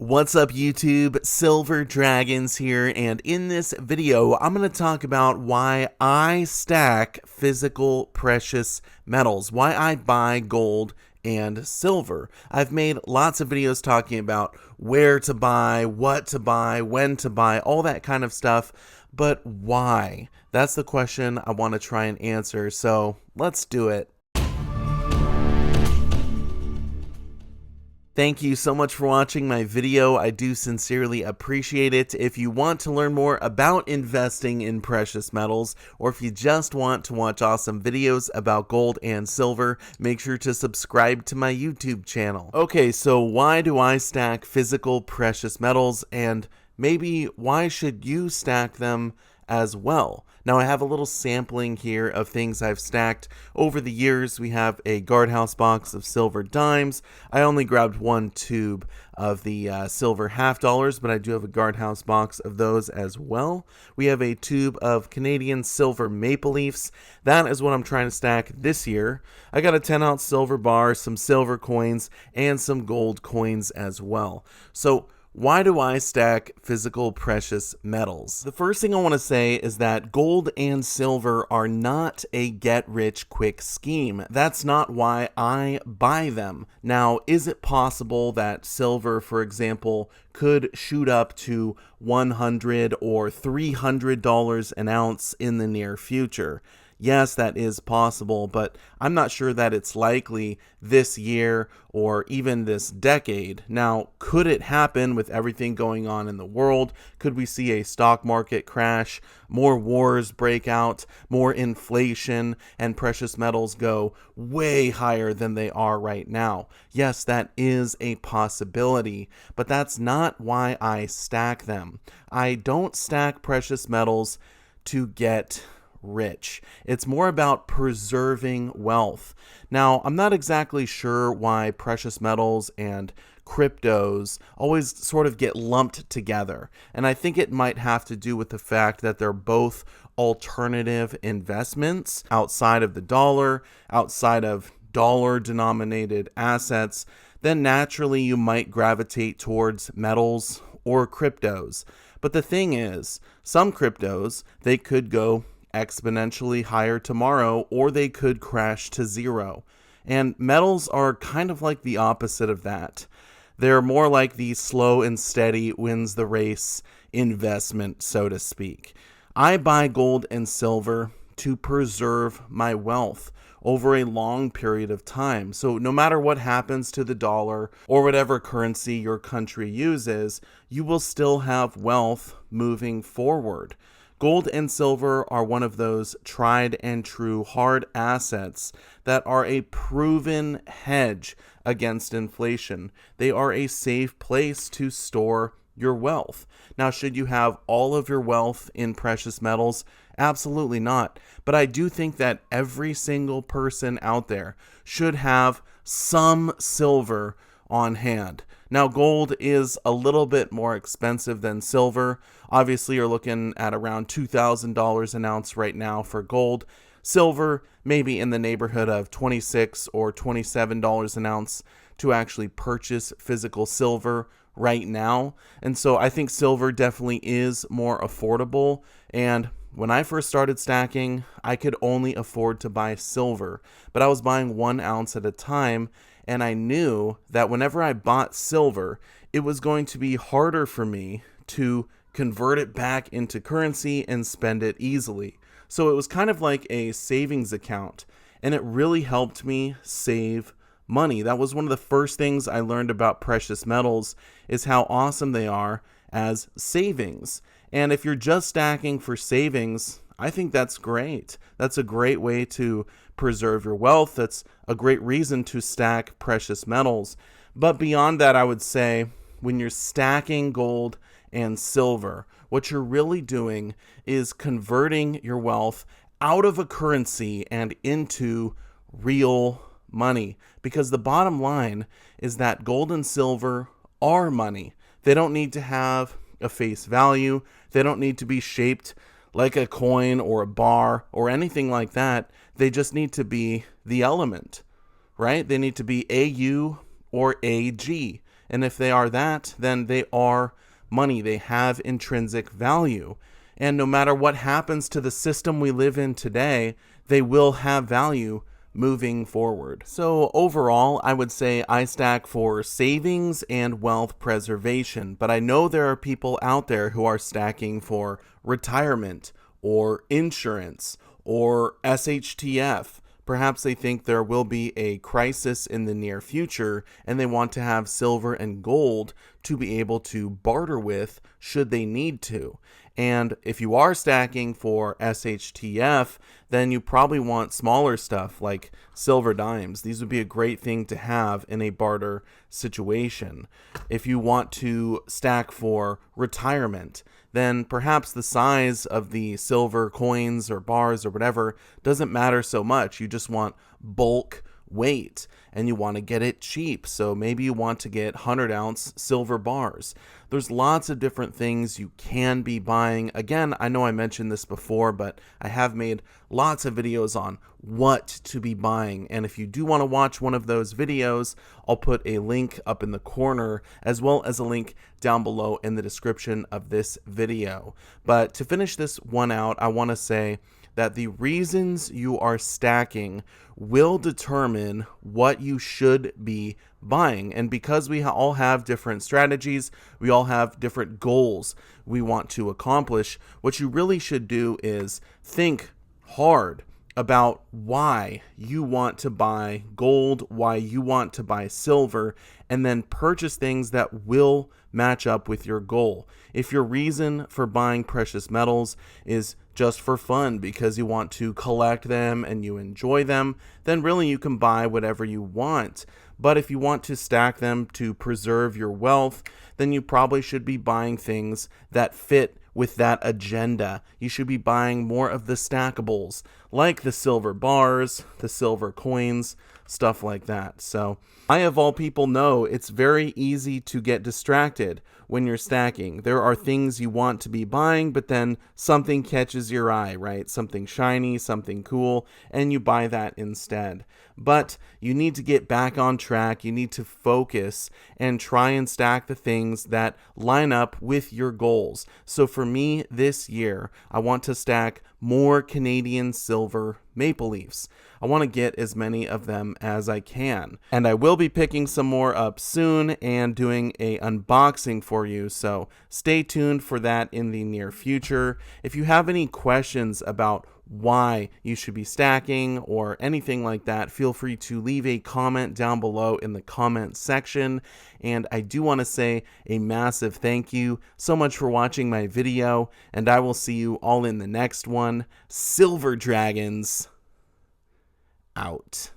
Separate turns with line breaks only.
What's up YouTube? Silver Dragons here, and in this video I'm going to talk about why I stack physical precious metals, why I buy gold and silver. I've made lots of videos talking about where to buy, what to buy, when to buy, all that kind of stuff, but why? That's the question I want to try and answer, so let's do it. Thank you so much for watching my video. I do sincerely appreciate it. If you want to learn more about investing in precious metals, or if you just want to watch awesome videos about gold and silver, make sure to subscribe to my YouTube channel. Okay, so why do I stack physical precious metals, and maybe why should you stack them as well? Now I have a little sampling here of things I've stacked over the years. We have a guardhouse box of silver dimes. I only grabbed one tube of the silver half dollars, but I do have a guardhouse box of those as well. We have a tube of Canadian silver maple leafs. That is what I'm trying to stack this year. I got a 10-ounce silver bar, some silver coins, and some gold coins as well. So why do I stack physical precious metals? The first thing I want to say is that gold and silver are not a get-rich-quick scheme. That's not why I buy them. Now, is it possible that silver, for example, could shoot up to $100 or $300 an ounce in the near future? Yes, that is possible, but I'm not sure that it's likely this year or even this decade. Now, could it happen with everything going on in the world? Could we see a stock market crash, more wars break out, more inflation, and precious metals go way higher than they are right now? Yes, that is a possibility, but that's not why I stack them. I don't stack precious metals to get rich. It's more about preserving wealth. Now, I'm not exactly sure why precious metals and cryptos always sort of get lumped together. And I think it might have to do with the fact that they're both alternative investments outside of the dollar, outside of dollar denominated assets. Then naturally you might gravitate towards metals or cryptos. But the thing is, some cryptos, they could go exponentially higher tomorrow, or they could crash to zero. And metals are kind of like the opposite of that. They're more like the slow and steady wins the race investment, so to speak. I buy gold and silver to preserve my wealth over a long period of time. So no matter what happens to the dollar or whatever currency your country uses, you will still have wealth moving forward. Gold and silver are one of those tried and true hard assets that are a proven hedge against inflation. They are a safe place to store your wealth. Now, should you have all of your wealth in precious metals? Absolutely not. But I do think that every single person out there should have some silver on hand. Now, gold is a little bit more expensive than silver. Obviously, you're looking at around $2,000 an ounce right now for gold. Silver, maybe in the neighborhood of $26 or $27 an ounce to actually purchase physical silver right now. And so I think silver definitely is more affordable. And when I first started stacking, I could only afford to buy silver, but I was buying 1 ounce at a time. And I knew that whenever I bought silver, it was going to be harder for me to convert it back into currency and spend it easily. So it was kind of like a savings account, and it really helped me save money. That was one of the first things I learned about precious metals, is how awesome they are as savings. And if you're just stacking for savings, I think that's great. That's a great way to preserve your wealth. That's a great reason to stack precious metals. But beyond that, I would say when you're stacking gold and silver, what you're really doing is converting your wealth out of a currency and into real money. Because the bottom line is that gold and silver are money. They don't need to have a face value. They don't need to be shaped like a coin or a bar or anything like that. They just need to be the element, right? They need to be AU or AG. And if they are that, then they are money. They have intrinsic value. And no matter what happens to the system we live in today, they will have value moving forward. So overall, I would say I stack for savings and wealth preservation, but I know there are people out there who are stacking for retirement or insurance or SHTF. Perhaps they think there will be a crisis in the near future and they want to have silver and gold to be able to barter with should they need to. And if you are stacking for SHTF, then you probably want smaller stuff like silver dimes. These would be a great thing to have in a barter situation. If you want to stack for retirement, then perhaps the size of the silver coins or bars or whatever doesn't matter so much. You just want bulk weight and you want to get it cheap. So maybe you want to get 100-ounce silver bars. There's lots of different things you can be buying. Again, I know I mentioned this before, but I have made lots of videos on what to be buying. And if you do want to watch one of those videos, I'll put a link up in the corner as well as a link down below in the description of this video. But to finish this one out, I want to say that the reasons you are stacking will determine what you should be buying. And because we all have different strategies, we all have different goals we want to accomplish, what you really should do is think hard about why you want to buy gold, why you want to buy silver, and then purchase things that will match up with your goal. If your reason for buying precious metals is just for fun because you want to collect them and you enjoy them, then really you can buy whatever you want. But if you want to stack them to preserve your wealth, then you probably should be buying things that fit with that agenda. You should be buying more of the stackables, like the silver bars, the silver coins, stuff like that. So I, of all people, know it's very easy to get distracted when you're stacking. There are things you want to be buying, but then something catches your eye, right? Something shiny, something cool, and you buy that instead. But you need to get back on track. You need to focus and try and stack the things that line up with your goals. So for me this year, I want to stack more Canadian silver maple leafs. I want to get as many of them as I can. And I will be picking some more up soon and doing a unboxing for you. So stay tuned for that in the near future. If you have any questions about why you should be stacking or anything like that, feel free to leave a comment down below in the comment section. And I do want to say a massive thank you so much for watching my video, and I will see you all in the next one. Silver Dragons out.